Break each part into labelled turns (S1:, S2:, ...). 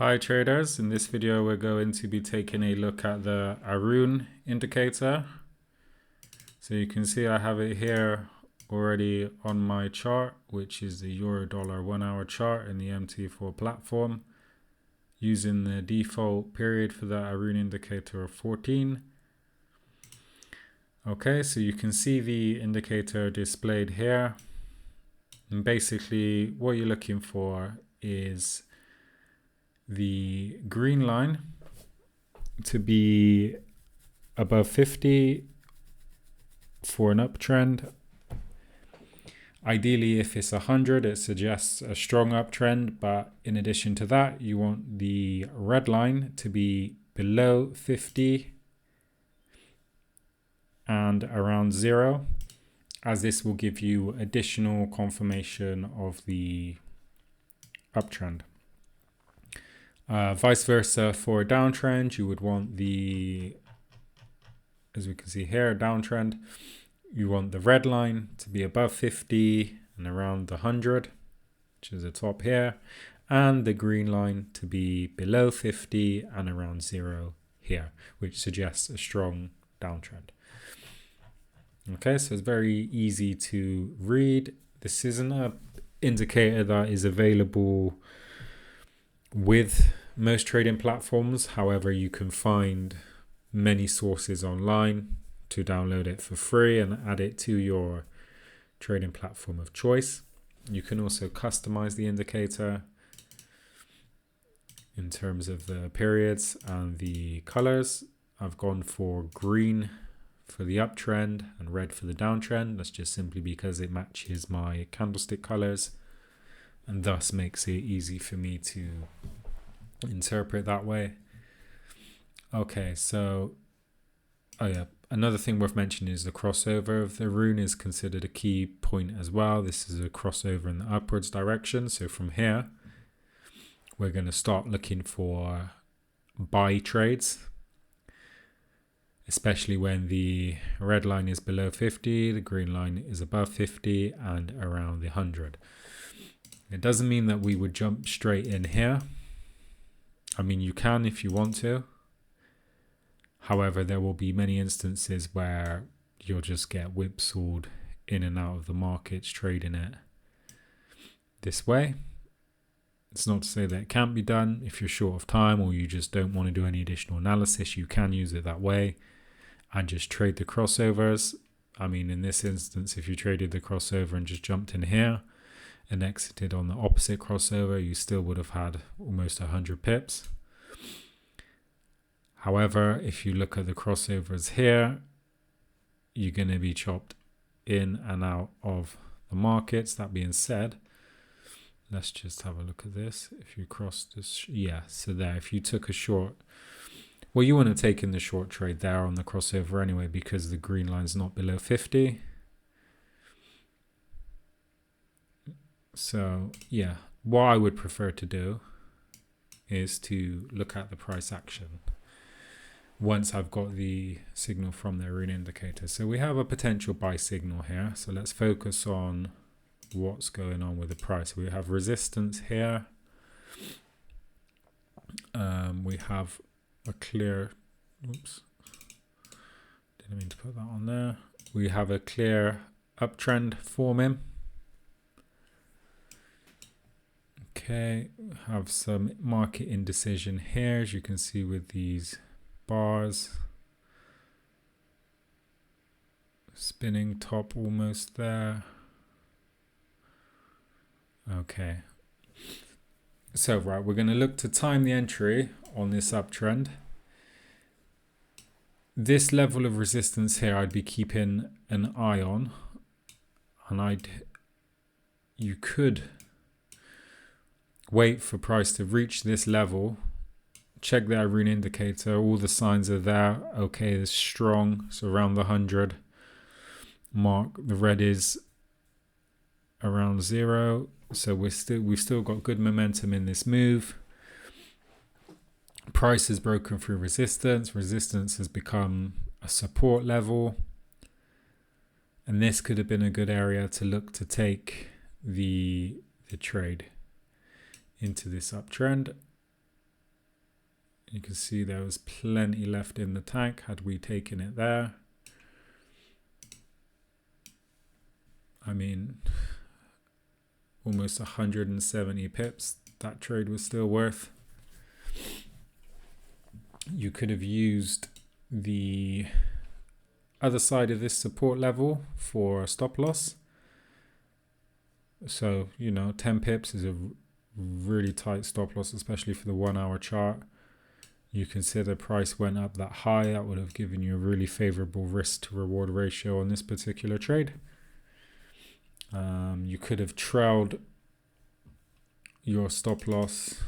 S1: Hi traders, in this video we're going to be taking a look at the Aroon indicator. So you can see I have it here already on my chart, which is the Euro Dollar 1 hour chart in the MT4 platform, using the default period for the Aroon indicator of 14. Okay, so you can see the indicator displayed here, and basically what you're looking for is the green line to be above 50 for an uptrend. Ideally, if it's 100, it suggests a strong uptrend, but in addition to that, you want the red line to be below 50 and around 0, as this will give you additional confirmation of the uptrend. Vice versa, for a downtrend, you would want the, as we can see here, downtrend, you want the red line to be above 50 and around the 100, which is the top here, and the green line to be below 50 and around 0 here, which suggests a strong downtrend. Okay, so it's very easy to read. This isn't an indicator that is available with most trading platforms. However, you can find many sources online to download it for free and add it to your trading platform of choice. You can also customize the indicator in terms of the periods and the colors. I've gone for green for the uptrend and red for the downtrend. That's just simply because it matches my candlestick colors and thus makes it easy for me to interpret that way. Okay, so another thing worth mentioning is the crossover of the Aroon is considered a key point as well. This is a crossover in the upwards direction. So from here, we're going to start looking for buy trades, especially when the red line is below 50, the green line is above 50 and around the 100. It doesn't mean that we would jump straight in here. I mean, you can if you want to. However, there will be many instances where you'll just get whipsawed in and out of the markets trading it this way. It's not to say that it can't be done. If you're short of time or you just don't want to do any additional analysis, you can use it that way and just trade the crossovers. I mean, in this instance, if you traded the crossover and just jumped in here and exited on the opposite crossover, you still would have had almost 100 pips. However, if you look at the crossovers here, you're going to be chopped in and out of the markets. That being said, let's just have a look at this. If you cross this, so there, if you took a short, well, you want to take in the short trade there on the crossover anyway, because the green line's not below 50. So yeah, what I would prefer to do is to look at the price action once I've got the signal from the Aroon indicator. So we have a potential buy signal here. So let's focus on what's going on with the price. We have resistance here. We have a clear, oops, didn't mean to put that on there. We have a clear uptrend forming. Okay, have some market indecision here, as you can see with these bars. Spinning top almost there. Okay. So, right, we're going to look to time the entry on this uptrend. This level of resistance here, I'd be keeping an eye on. And you could wait for price to reach this level, check the Aroon indicator, all the signs are there. Okay, it's strong, so around the 100 mark. The red is around 0, so we've still got good momentum in this move. Price has broken through resistance. Resistance has become a support level, and this could have been a good area to look to take the trade into this uptrend. You can see there was plenty left in the tank had we taken it there. I mean, almost 170 pips that trade was still worth. You could have used the other side of this support level for a stop loss. So, you know, 10 pips is a really tight stop loss, especially for the 1 hour chart. You consider price went up that high, that would have given you a really favorable risk to reward ratio on this particular trade. You could have trailed your stop loss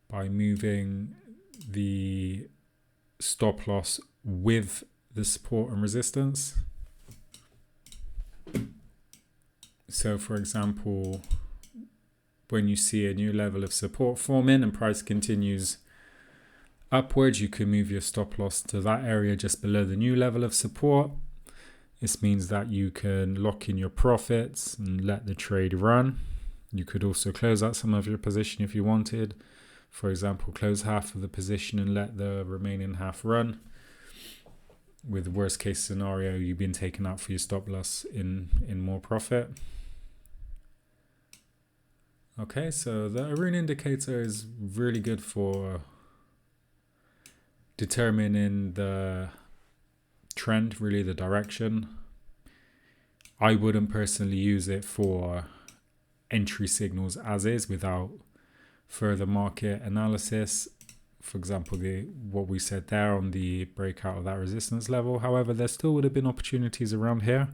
S1: by moving the stop loss with the support and resistance. So for example, when you see a new level of support forming and price continues upwards, you can move your stop loss to that area just below the new level of support. This means that you can lock in your profits and let the trade run. You could also close out some of your position if you wanted. For example, close half of the position and let the remaining half run. With the worst case scenario, you've been taken out for your stop loss in more profit. Okay, so the Aroon indicator is really good for determining the trend, really the direction. I wouldn't personally use it for entry signals as is without further market analysis. For example, what we said there on the breakout of that resistance level. However, there still would have been opportunities around here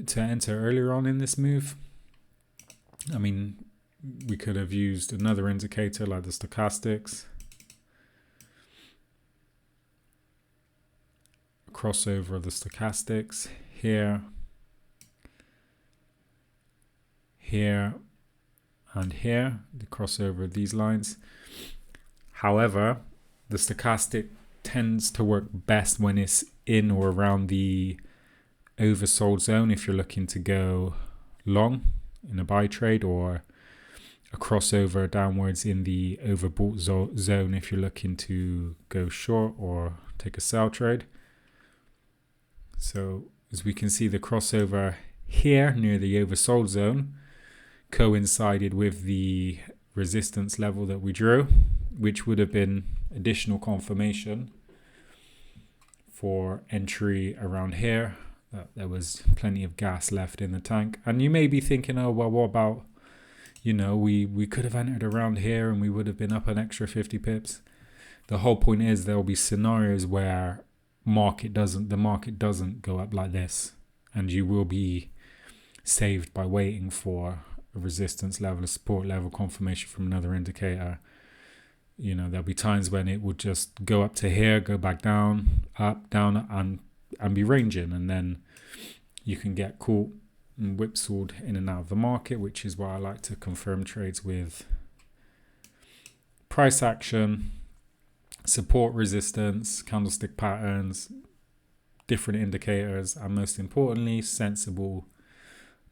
S1: to enter earlier on in this move. I mean, we could have used another indicator like the stochastics. Crossover of the stochastics here, here, and here, the crossover of these lines. However, the stochastic tends to work best when it's in or around the oversold zone if you're looking to go long in a buy trade, or a crossover downwards in the overbought zone if you're looking to go short or take a sell trade. So as we can see, the crossover here near the oversold zone coincided with the resistance level that we drew, which would have been additional confirmation for entry around here. There was plenty of gas left in the tank. And you may be thinking, oh, well, what about, you know, we could have entered around here and we would have been up an extra 50 pips. The whole point is there will be scenarios where the market doesn't go up like this, and you will be saved by waiting for a resistance level, a support level confirmation from another indicator. You know, there'll be times when it would just go up to here, go back down, up, down, and be ranging, and then you can get caught and whipsawed in and out of the market, which is why I like to confirm trades with price action, support, resistance, candlestick patterns, different indicators, and most importantly, sensible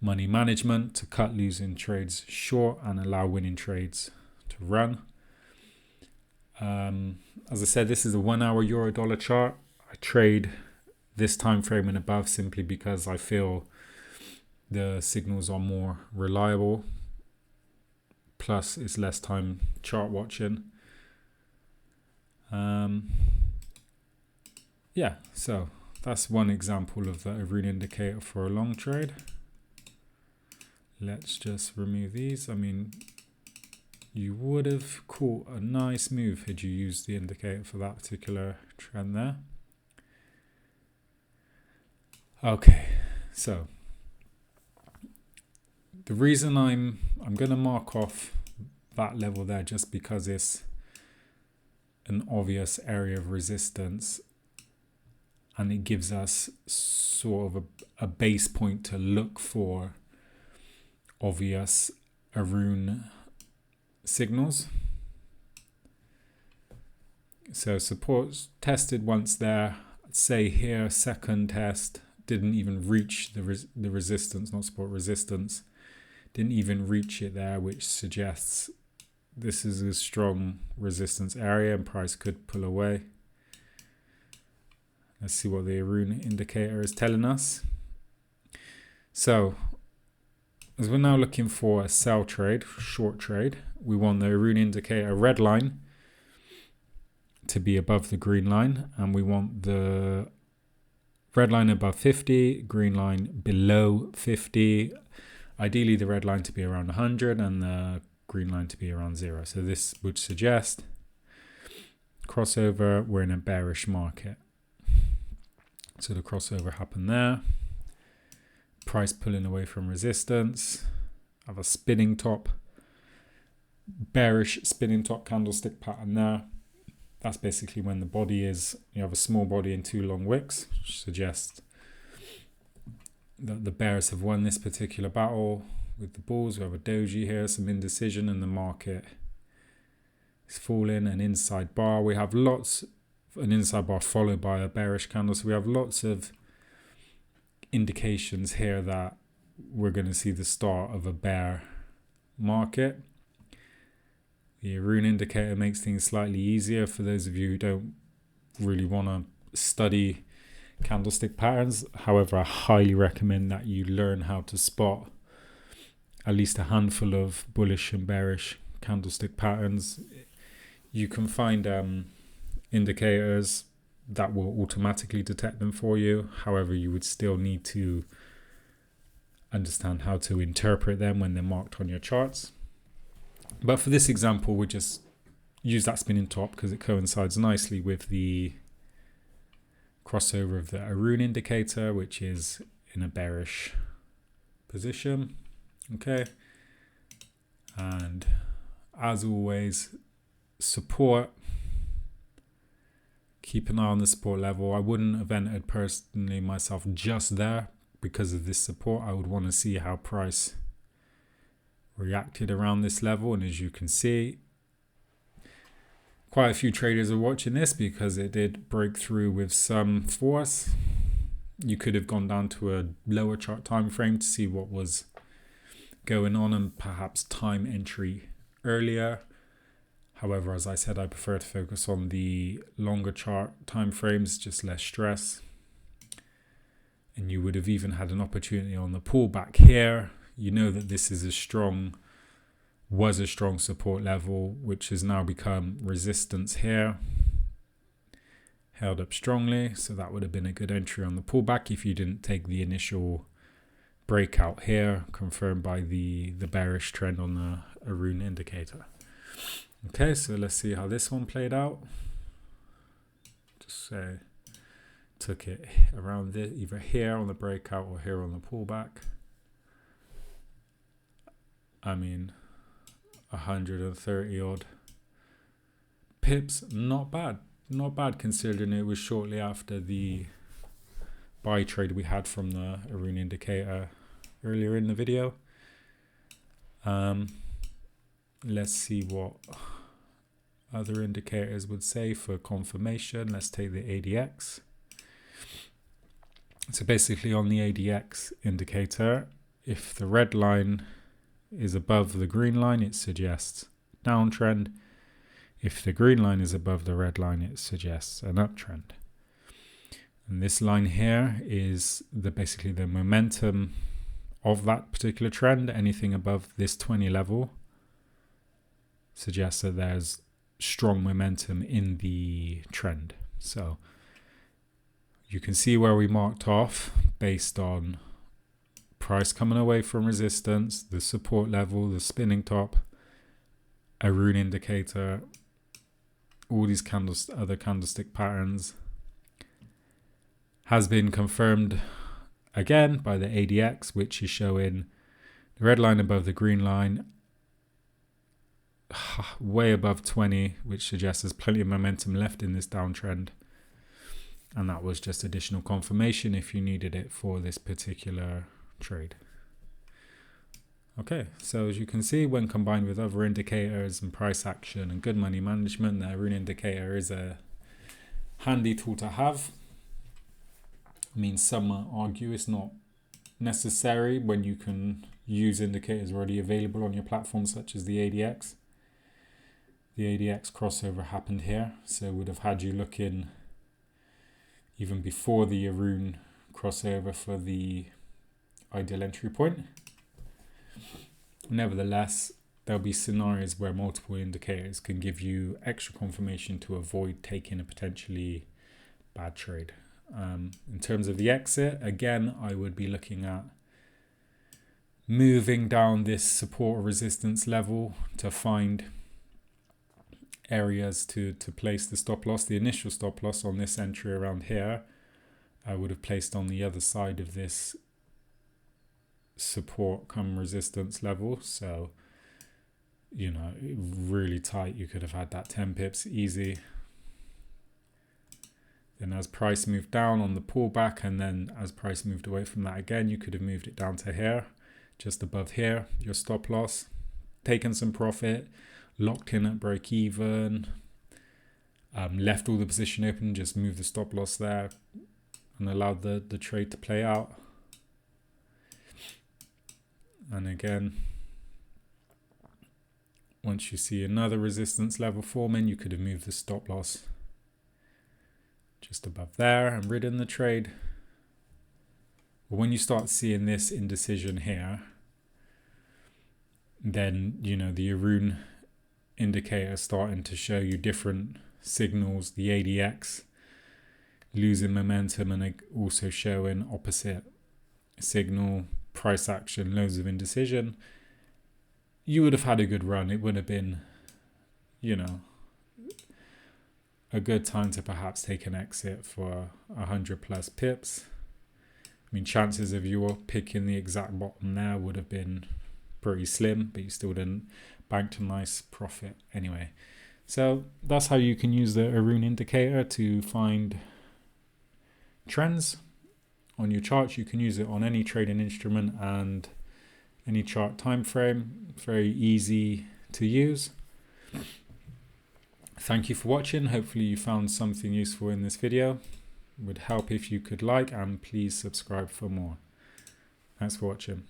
S1: money management to cut losing trades short and allow winning trades to run. As I said, this is a 1 hour euro dollar chart. I trade this time frame and above simply because I feel the signals are more reliable, plus it's less time chart watching. Yeah, so that's one example of the Aroon indicator for a long trade. Let's just remove these. I mean, you would have caught a nice move had you used the indicator for that particular trend there. Okay, so the reason I'm going to mark off that level there just because it's an obvious area of resistance, and it gives us sort of a base point to look for obvious Aroon signals. So support tested once there. Say here, second test, didn't even reach the resistance, not support, resistance. Didn't even reach it there, which suggests this is a strong resistance area and price could pull away. Let's see what the Aroon indicator is telling us. So as we're now looking for a sell trade, short trade, we want the Aroon indicator red line to be above the green line, and we want the red line above 50, green line below 50. Ideally the red line to be around 100 and the green line to be around 0. So this would suggest crossover, we're in a bearish market. So the crossover happened there. Price pulling away from resistance. Have a spinning top, bearish spinning top candlestick pattern there. That's basically when the body is, you have a small body and 2 long wicks, which suggests that the bears have won this particular battle with the bulls. We have a doji here, some indecision, and the market is falling. An inside bar. We have an inside bar followed by a bearish candle. So we have lots of indications here that we're going to see the start of a bear market. The Aroon indicator makes things slightly easier for those of you who don't really want to study candlestick patterns. However, I highly recommend that you learn how to spot at least a handful of bullish and bearish candlestick patterns. You can find indicators that will automatically detect them for you. However, you would still need to understand how to interpret them when they're marked on your charts. But for this example, we just use that spinning top because it coincides nicely with the crossover of the Aroon indicator, which is in a bearish position. Okay. And as always, support. Keep an eye on the support level. I wouldn't have entered personally myself just there because of this support. I would want to see how price reacted around this level, and as you can see, quite a few traders are watching this because it did break through with some force. You could have gone down to a lower chart time frame to see what was going on and perhaps time entry earlier. However, as I said, I prefer to focus on the longer chart time frames, just less stress. And you would have even had an opportunity on the pullback here. You know that this is was a strong support level, which has now become resistance here. Held up strongly, so that would have been a good entry on the pullback if you didn't take the initial breakout here, confirmed by the bearish trend on the Aroon indicator. Okay, so let's see how this one played out. Just say took it around either here on the breakout or here on the pullback. I mean, 130 odd pips, not bad considering it was shortly after the buy trade we had from the Aroon indicator earlier in the video. Let's see what other indicators would say for confirmation. Let's take the ADX. So basically on the ADX indicator, if the red line is above the green line, it suggests downtrend. If the green line is above the red line, it suggests an uptrend. And this line here is basically the momentum of that particular trend. Anything above this 20 level suggests that there's strong momentum in the trend. So you can see where we marked off based on price coming away from resistance, the support level, the spinning top, Aroon indicator, all these other candlestick patterns has been confirmed again by the ADX, which is showing the red line above the green line, way above 20, which suggests there's plenty of momentum left in this downtrend. And that was just additional confirmation if you needed it for this particular trade. Okay, so as you can see, when combined with other indicators and price action and good money management, the Aroon indicator is a handy tool to have. I mean, some argue it's not necessary when you can use indicators already available on your platform, such as the ADX. the ADX crossover happened here, so it would have had you looking even before the Aroon crossover for the ideal entry point. Nevertheless, there'll be scenarios where multiple indicators can give you extra confirmation to avoid taking a potentially bad trade. In terms of the exit, again, I would be looking at moving down this support or resistance level to find areas to place the stop loss. The initial stop loss on this entry around here, I would have placed on the other side of this support come resistance level. So, you know, really tight, you could have had that 10 pips easy. Then as price moved down on the pullback, and then as price moved away from that again, you could have moved it down to here, just above here, your stop loss, taken some profit, locked in at break even, left all the position open, just moved the stop loss there and allowed the trade to play out. And again, once you see another resistance level forming, you could have moved the stop loss just above there and ridden the trade. But when you start seeing this indecision here, then, you know, the Aroon indicator starting to show you different signals, the ADX losing momentum and also showing opposite signal, price action, loads of indecision, you would have had a good run. It would have been, you know, a good time to perhaps take an exit for 100+ pips. I mean, chances of you picking the exact bottom there would have been pretty slim, but you still didn't banked a nice profit anyway. So that's how you can use the Aroon indicator to find trends on your charts. You can use it on any trading instrument and any chart time frame. Very easy to use. Thank you for watching. Hopefully you found something useful in this video. It would help if you could like and please subscribe for more. Thanks for watching.